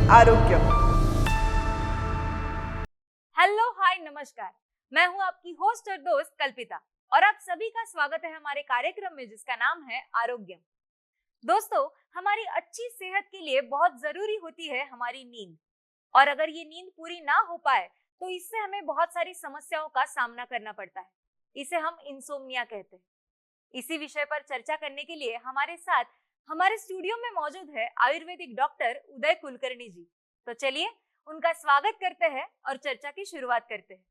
आरोग्य। हेलो, हाय, नमस्कार। मैं हूं आपकी होस्ट और दोस्त कल्पिता और आप सभी का स्वागत है हमारे कार्यक्रम में जिसका नाम है आरोग्य। दोस्तों, हमारी अच्छी सेहत के लिए बहुत जरूरी होती है हमारी नींद, और अगर ये नींद पूरी ना हो पाए तो इससे हमें बहुत सारी समस्याओं का सामना करना पड़ता है। इसे हम इंसोम्निया कहते हैं। इसी विषय पर चर्चा करने के लिए हमारे साथ हमारे स्टूडियो में मौजूद है आयुर्वेदिक डॉक्टर उदय कुलकर्णी जी। तो चलिए उनका स्वागत करते हैं और चर्चा की शुरुआत करते हैं।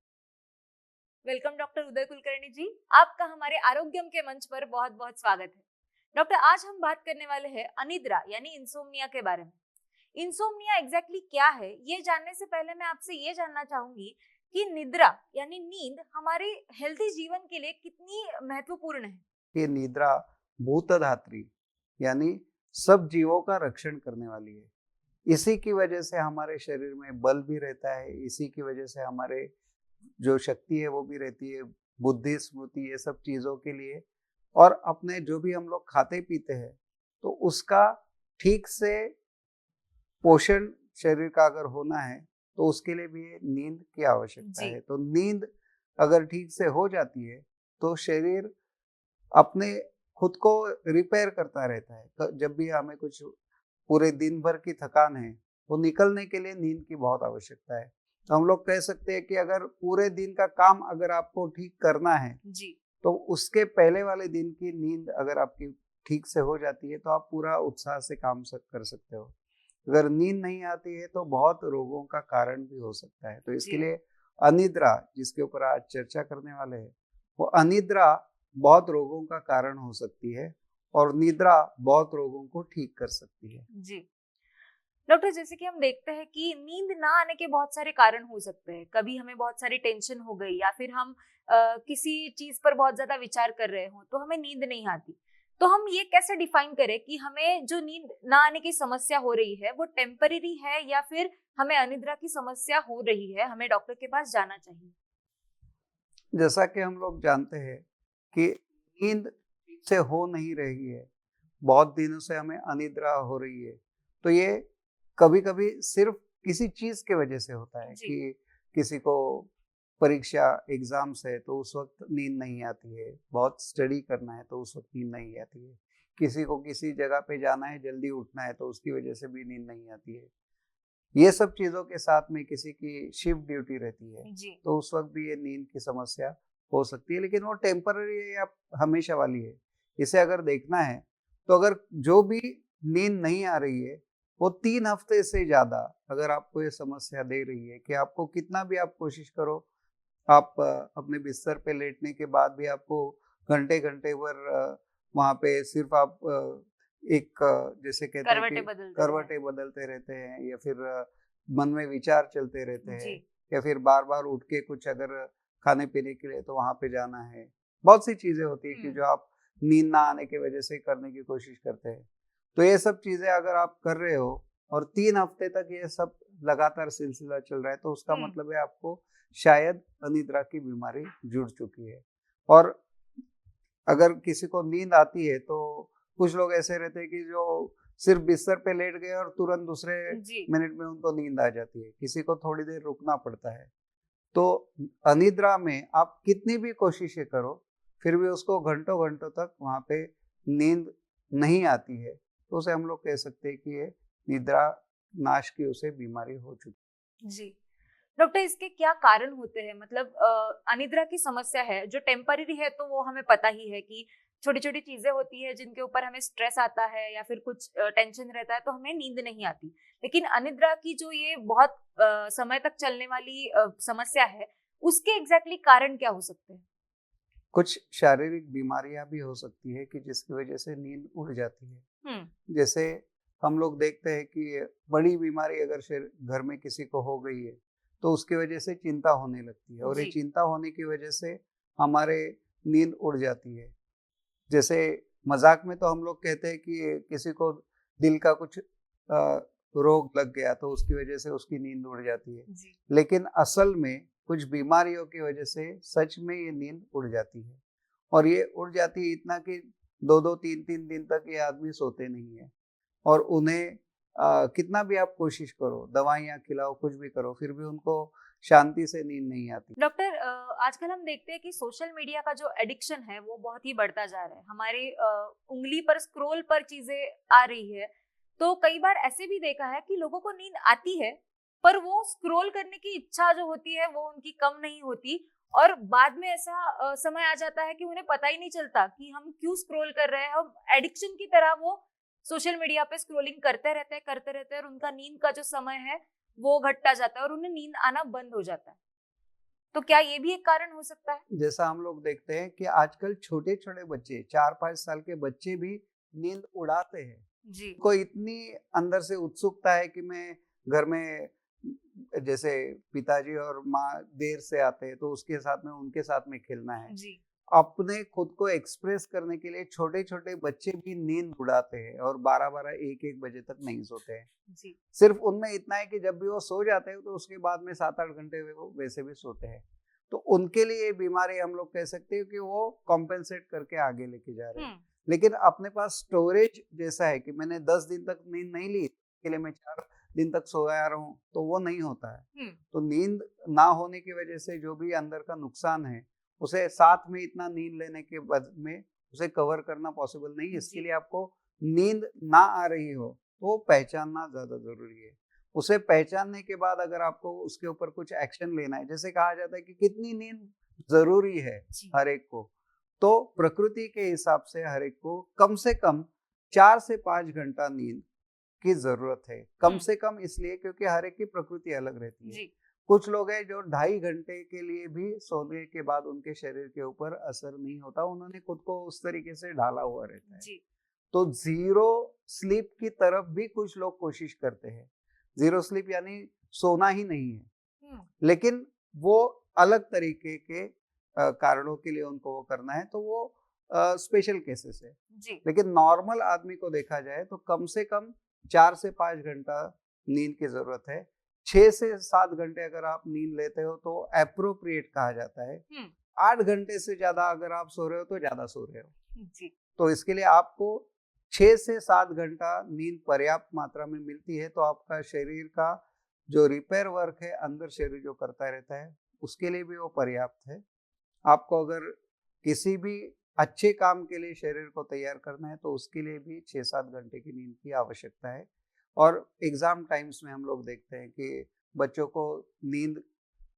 वेलकम डॉक्टर उदय कुलकर्णी जी, आपका हमारे आरोग्यम के मंच पर बहुत बहुत स्वागत है। डॉक्टर, आज हम बात करने वाले हैं अनिद्रा यानी इंसोम्निया के बारे में। इंसोम्निया एग्जैक्टली क्या है, ये जानने से पहले मैं आपसे ये जानना चाहूंगी कि निद्रा यानी नींद हमारे हेल्थी जीवन के लिए कितनी महत्वपूर्ण है। ये निद्रा भूतधात्री यानी सब जीवों का रक्षण करने वाली है। इसी की वजह से हमारे शरीर में बल भी रहता है, इसी की वजह से हमारे जो शक्ति है वो भी रहती है, बुद्धि, स्मृति, ये सब चीज़ों के लिए। और अपने जो भी हम लोग खाते पीते हैं तो उसका ठीक से पोषण शरीर का अगर होना है तो उसके लिए भी नींद की आवश्यकता है। तो नींद अगर ठीक से हो जाती है तो शरीर अपने खुद को रिपेयर करता रहता है। जब भी हमें कुछ पूरे दिन भर की थकान है वो निकलने के लिए नींद की बहुत आवश्यकता है। तो हम लोग कह सकते हैं कि अगर पूरे दिन का काम अगर आपको ठीक करना है जी, तो उसके पहले वाले दिन की नींद अगर आपकी ठीक से हो जाती है तो आप पूरा उत्साह से काम कर सकते हो। अगर नींद नहीं आती है तो बहुत रोगों का कारण भी हो सकता है। तो इसके लिए अनिद्रा, जिसके ऊपर आज चर्चा करने वाले हैं, वो अनिद्रा बहुत रोगों का कारण हो सकती है और निद्रा बहुत रोगों को ठीक कर सकती है। जी डॉक्टर, जैसे कि हम देखते हैं कि नींद ना आने के बहुत सारे कारण हो सकते हैं। कभी हमें बहुत सारी टेंशन हो गई या फिर हम किसी चीज पर बहुत ज्यादा विचार कर रहे हो तो हमें नींद नहीं आती। तो हम ये कैसे डिफाइन करें कि हमें जो नींद ना आने की समस्या हो रही है वो टेम्पररी है या फिर हमें अनिद्रा की समस्या हो रही है, हमें डॉक्टर के पास जाना चाहिए। जैसा कि हम लोग जानते हैं कि नींद ठीक से हो नहीं रही है, बहुत दिनों से हमें अनिद्रा हो रही है, तो ये कभी कभी सिर्फ किसी चीज के वजह से होता है कि किसी को परीक्षा एग्जाम्स है तो उस वक्त नींद नहीं आती है, बहुत स्टडी करना है तो उस वक्त नींद नहीं आती है, किसी को किसी जगह पे जाना है, जल्दी उठना है तो उसकी वजह से भी नींद नहीं आती है। ये सब चीज़ों के साथ में किसी की शिफ्ट ड्यूटी रहती है तो उस वक्त भी ये नींद की समस्या हो सकती है, लेकिन वो टेम्पररी है या हमेशा वाली है, इसे अगर देखना है तो अगर जो भी नींद नहीं आ रही है वो 3 हफ्ते से ज़्यादा अगर आपको ये समस्या दे रही है कि आपको कितना भी आप कोशिश करो, आप अपने बिस्तर पे लेटने के बाद भी आपको घंटे घंटे भर वहाँ पे सिर्फ आप एक जैसे कहते हैं कि करवटें बदलते रहते हैं या फिर मन में विचार चलते रहते हैं या फिर बार बार उठ के कुछ अगर खाने पीने के लिए तो वहाँ पे जाना है, बहुत सी चीज़ें होती है कि जो आप नींद ना आने की वजह से करने की कोशिश करते हैं। तो ये सब चीज़ें अगर आप कर रहे हो और 3 हफ्ते तक ये सब लगातार सिलसिला चल रहा है तो उसका मतलब है आपको शायद अनिद्रा की बीमारी जुड़ चुकी है। और अगर किसी को नींद आती है तो कुछ लोग ऐसे रहते हैं कि जो सिर्फ बिस्तर पे लेट गए और तुरंत दूसरे मिनट में उनको नींद आ जाती है, किसी को थोड़ी देर रुकना पड़ता है। तो अनिद्रा में आप कितनी भी कोशिशें करो फिर भी उसको घंटों घंटों तक वहाँ पे नींद नहीं आती है, तो उसे हम लोग कह सकते हैं कि ये निद्रा नाश की उसे बीमारी हो चुकी। जी डॉक्टर, इसके क्या कारण होते हैं? मतलब अनिद्रा की समस्या है जो टेम्पररी है तो वो हमें पता ही है कि छोटी छोटी चीजें होती है जिनके ऊपर हमें स्ट्रेस आता है या फिर कुछ टेंशन रहता है तो हमें नींद नहीं आती। लेकिन अनिद्रा की जो ये बहुत समय तक चलने वाली समस्या है उसके एग्जैक्टली कारण क्या हो सकते हैं? कुछ शारीरिक बीमारियां भी हो सकती है कि जिसकी वजह से नींद उड़ जाती है। जैसे हम लोग देखते हैं कि बड़ी बीमारी अगर घर में किसी को हो गई है तो उसकी वजह से चिंता होने लगती है और ये चिंता होने की वजह से हमारे नींद उड़ जाती है। जैसे मजाक में तो हम लोग कहते हैं कि किसी को दिल का कुछ रोग लग गया तो उसकी वजह से उसकी नींद उड़ जाती है, लेकिन असल में कुछ बीमारियों की वजह से सच में ये नींद उड़ जाती है और ये उड़ जाती है इतना कि 2-2 3-3 दिन तक ये आदमी सोते नहीं है और उन्हें कितना भी आप कोशिश करो, दवाइयाँ खिलाओ, कुछ भी करो, फिर भी उनको शांति से नींद नहीं आती। डॉक्टर, आजकल हम देखते हैं कि सोशल मीडिया का जो एडिक्शन है वो बहुत ही बढ़ता जा रहा है। हमारी उंगली पर स्क्रॉल पर चीजें आ रही है, तो कई बार ऐसे भी देखा है कि लोगों को नींद आती है पर वो स्क्रॉल करने की इच्छा जो होती है वो उनकी कम नहीं होती, और बाद में ऐसा समय आ जाता है कि उन्हें पता ही नहीं चलता कि हम क्यों स्क्रॉल कर रहे हैं। हम एडिक्शन की तरह वो सोशल मीडिया पे स्क्रॉलिंग करते रहते हैं और उनका नींद का जो समय है वो घटता जाता है और उन्हें नींद आना बंद हो जाता है। तो क्या ये भी एक कारण हो सकता है? जैसा हम लोग देखते हैं कि आजकल छोटे-छोटे बच्चे, 4-5 साल के बच्चे भी नींद उड़ाते हैं। जी। उनको इतनी अंदर से उत्सुकता है कि मैं घर में, जैसे पिताजी और माँ देर से आते हैं तो उसके साथ में उनके साथ में खेलना है। जी। अपने खुद को एक्सप्रेस करने के लिए छोटे-छोटे बच्चे भी नींद उड़ाते हैं और 12-12, 1-1 बजे तक नहीं सोते हैं। जी। सिर्फ उनमें इतना है कि जब भी वो सो जाते हैं तो उसके बाद में 7-8 घंटे वो वैसे भी सोते हैं। तो उनके लिए ये बीमारी हम लोग कह सकते हैं कि वो कॉम्पेंसेट करके आगे लेके जा रहे हैं। लेकिन अपने पास स्टोरेज जैसा है कि मैंने 10 दिन तक नींद नहीं ली, इसके लिए मैं 4 दिन तक सोया रहा हूँ, तो वो नहीं होता है। तो नींद ना होने की वजह से जो भी अंदर का नुकसान है, उसे साथ में इतना नींद लेने के बाद में उसे कवर करना पॉसिबल नहीं है। इसके लिए आपको नींद ना आ रही हो तो पहचानना ज़्यादा ज़रूरी है। उसे पहचानने के बाद अगर आपको उसके ऊपर कुछ एक्शन लेना है, जैसे कहा जाता है कि कितनी नींद ज़रूरी है हर एक को, तो प्रकृति के हिसाब से हर एक को कम से कम 4 से 5 घंटा नींद की ज़रूरत है। कम से कम इसलिए क्योंकि हर एक की प्रकृति अलग रहती है। कुछ लोग हैं जो 2.5 घंटे के लिए भी सोने के बाद उनके शरीर के ऊपर असर नहीं होता, उन्होंने खुद को उस तरीके से ढाला हुआ रहता है। तो ज़ीरो स्लीप की तरफ भी कुछ लोग कोशिश करते हैं। ज़ीरो स्लीप यानी सोना ही नहीं है, लेकिन वो अलग तरीके के कारणों के लिए उनको वो करना है, तो वो स्पेशल केसेस है। लेकिन नॉर्मल आदमी को देखा जाए तो कम से कम 4 से 5 घंटा नींद की ज़रूरत है। 6 से 7 घंटे अगर आप नींद लेते हो तो एप्रोप्रिएट कहा जाता है। 8 घंटे से ज़्यादा अगर आप सो रहे हो तो ज़्यादा सो रहे हो। तो इसके लिए आपको 6 से 7 घंटा नींद पर्याप्त मात्रा में मिलती है, तो आपका शरीर का जो रिपेयर वर्क है अंदर शरीर जो करता रहता है उसके लिए भी वो पर्याप्त है। आपको अगर किसी भी अच्छे काम के लिए शरीर को तैयार करना है तो उसके लिए भी 6-7 घंटे की नींद की आवश्यकता है। और एग्जाम टाइम्स में हम लोग देखते हैं कि बच्चों को नींद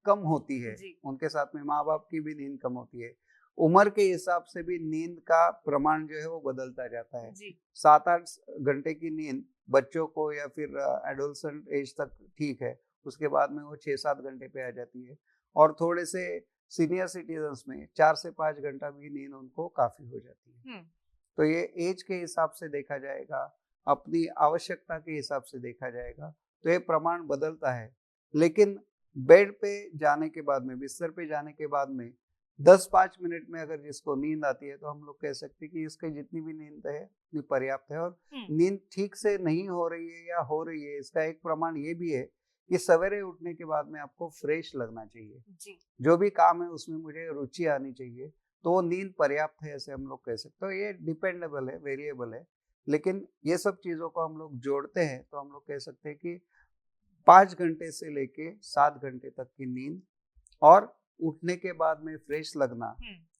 कम होती है, उनके साथ में माँ बाप की भी नींद कम होती है। उम्र के हिसाब से भी नींद का प्रमाण जो है वो बदलता जाता है। 7-8 घंटे की नींद बच्चों को या फिर एडोलसेंट एज तक ठीक है, उसके बाद में वो 6-7 घंटे पे आ जाती है। और थोड़े से सीनियर सिटीजन्स में 4 से 5 घंटा भी नींद उनको काफ़ी हो जाती है। तो ये एज के हिसाब से देखा जाएगा, अपनी आवश्यकता के हिसाब से देखा जाएगा, तो ये प्रमाण बदलता है। लेकिन बेड पे जाने के बाद में, बिस्तर पे जाने के बाद में 10-5 मिनट में अगर जिसको नींद आती है तो हम लोग कह सकते हैं कि इसकी जितनी भी नींद है उतनी पर्याप्त है। और नींद ठीक से नहीं हो रही है या हो रही है, इसका एक प्रमाण ये भी है कि सवेरे उठने के बाद में आपको फ्रेश लगना चाहिए। जो भी काम है उसमें मुझे रुचि आनी चाहिए, तो वो नींद पर्याप्त है ऐसे हम लोग कह सकते हैं। तो ये डिपेंडेबल है, वेरिएबल है, लेकिन ये सब चीज़ों को हम लोग जोड़ते हैं तो हम लोग कह सकते हैं कि 5 घंटे से लेके 7 घंटे तक की नींद और उठने के बाद में फ्रेश लगना,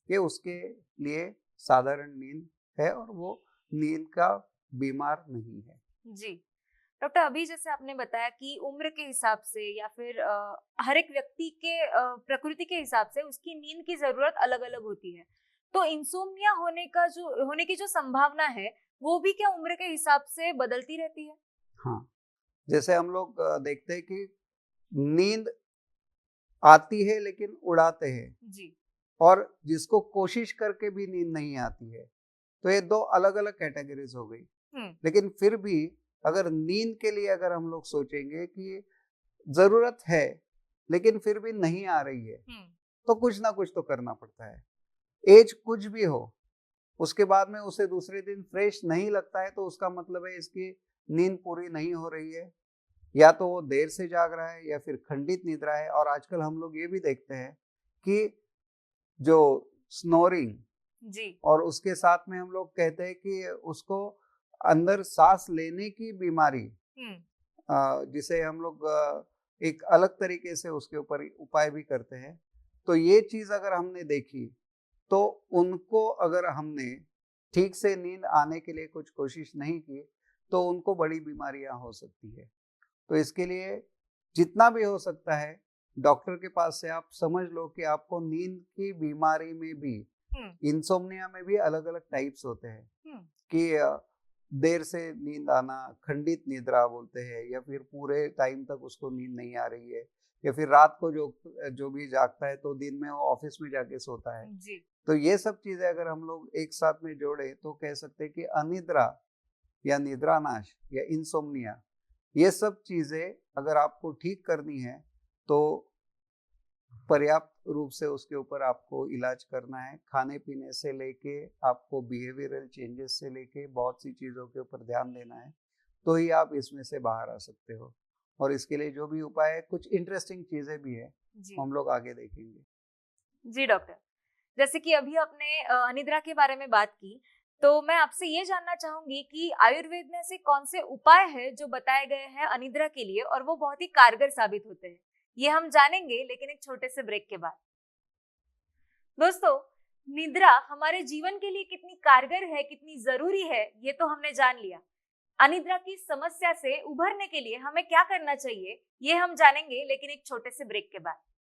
ये उसके लिए साधारण नींद है और वो नींद का बीमार नहीं है। जी डॉक्टर, अभी जैसे आपने बताया कि उम्र के हिसाब से या फिर हर एक व्यक्ति के प्रकृति के हिसाब से उसकी नींद की जरूरत अलग अलग होती है, तो इंसोम्निया होने की जो संभावना है वो भी क्या उम्र के हिसाब से बदलती रहती है? हाँ, जैसे हम लोग देखते हैं कि नींद आती है लेकिन उड़ाते हैं, और जिसको कोशिश करके भी नींद नहीं आती है, तो ये 2 अलग अलग कैटेगरीज हो गई। लेकिन फिर भी अगर नींद के लिए अगर हम लोग सोचेंगे कि जरूरत है लेकिन फिर भी नहीं आ रही है, तो कुछ ना कुछ तो करना पड़ता है। एज कुछ भी हो, उसके बाद में उसे दूसरे दिन फ्रेश नहीं लगता है तो उसका मतलब है इसकी नींद पूरी नहीं हो रही है, या तो वो देर से जाग रहा है या फिर खंडित निद्रा है। और आजकल हम लोग ये भी देखते हैं कि जो स्नोरिंग और उसके साथ में हम लोग कहते हैं कि उसको अंदर सांस लेने की बीमारी जिसे हम लोग एक अलग तरीके से उसके ऊपर उपाय भी करते हैं। तो ये चीज अगर हमने देखी, तो उनको अगर हमने ठीक से नींद आने के लिए कुछ कोशिश नहीं की, तो उनको बड़ी बीमारियां हो सकती है। तो इसके लिए जितना भी हो सकता है, डॉक्टर के पास से आप समझ लो कि आपको नींद की बीमारी में भी, इंसोम्निया में भी अलग अलग टाइप्स होते हैं कि देर से नींद आना, खंडित निद्रा बोलते हैं, या फिर पूरे टाइम तक उसको नींद नहीं आ रही है, या फिर रात को जो जो भी जागता है तो दिन में वो ऑफिस में जाके सोता है। जी। तो ये सब चीजें अगर हम लोग एक साथ में जोड़े तो कह सकते हैं कि अनिद्रा या निद्रानाश या इंसोम्निया, ये सब चीजें अगर आपको ठीक करनी है तो पर्याप्त रूप से उसके ऊपर आपको इलाज करना है। खाने पीने से लेके आपको बिहेवियरल चेंजेस से लेके बहुत सी चीज़ों के ऊपर ध्यान देना है, तो ही आप इसमें से बाहर आ सकते हो। और इसके लिए जो भी उपाय है, कुछ इंटरेस्टिंग चीज़ें भी है, हम लोग आगे देखेंगे। जी डॉक्टर, जैसे कि अभी आपने अनिद्रा के बारे में बात की, तो मैं आपसे ये जानना चाहूंगी कि आयुर्वेद में ऐसे कौन से उपाय हैं जो बताए गए हैं अनिद्रा के लिए और वो बहुत ही कारगर साबित होते हैं। ये हम जानेंगे, लेकिन एक छोटे से ब्रेक के बाद। दोस्तों, निद्रा हमारे जीवन के लिए कितनी कारगर है, कितनी जरूरी है, ये तो हमने जान लिया। अनिद्रा की समस्या से उभरने के लिए हमें क्या करना चाहिए, ये हम जानेंगे, लेकिन एक छोटे से ब्रेक के बाद।